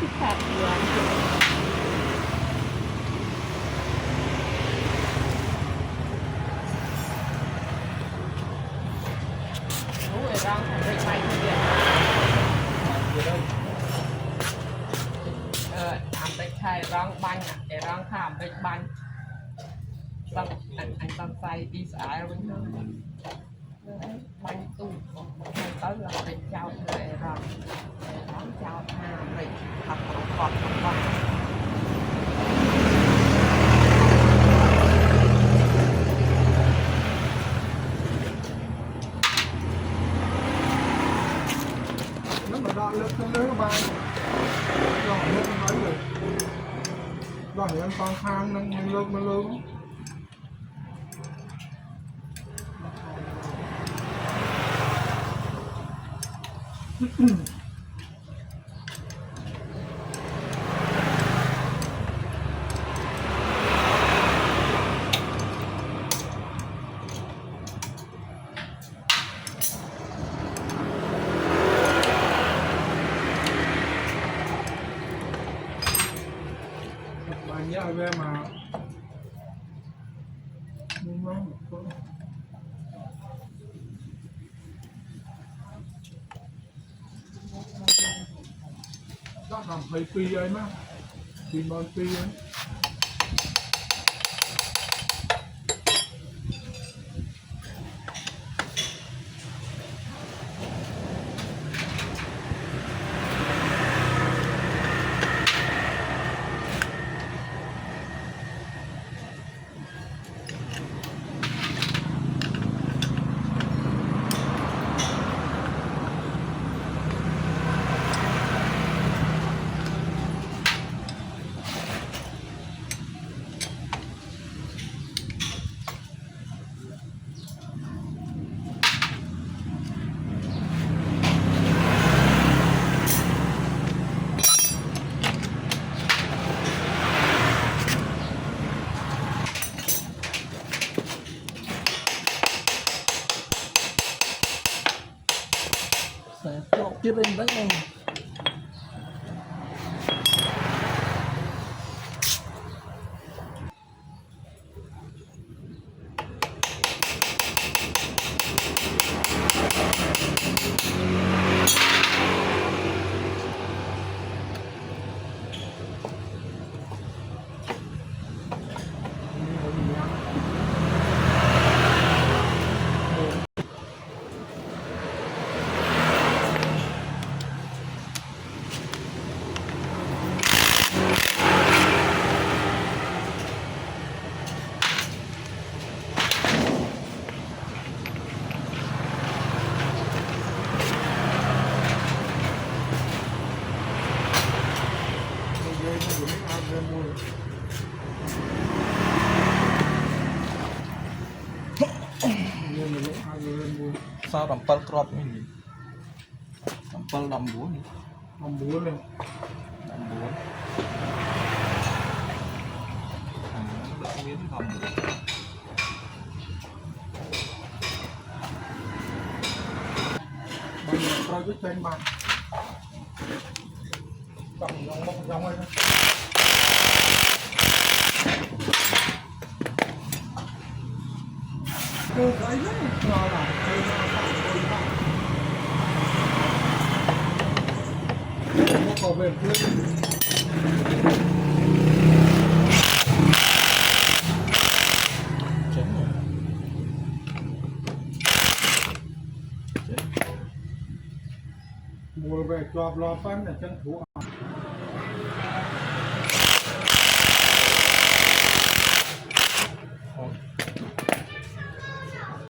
Sạch rồi. Đúng rồi, rong thành rịch mày kìa. Làm rịch thay rong bánh à, để rong thảm rịch bánh. Xong anh xong say đi xả ra bên đó. Bánh tủ, bánh tới là rịch chào người rong. Rong chào thà rịch, thật là ngọt. Đo lực nó lớn các bạn, đo lực nó nói rồi, đo hiện con khang nó lực nó lớn. Nhớ về mà đó làm hơi pi ấy mà pi mòn pi ấy chọc chứ bên đấy không sao đầm pal crop ini đầm pal đầm búa này lên đầm búa đậm miếng đầm búa bây giờ coi cái tên bạn tổng dòng ấy cơ ấy nó là nó có về phía mua về cho lo phân là chân thủ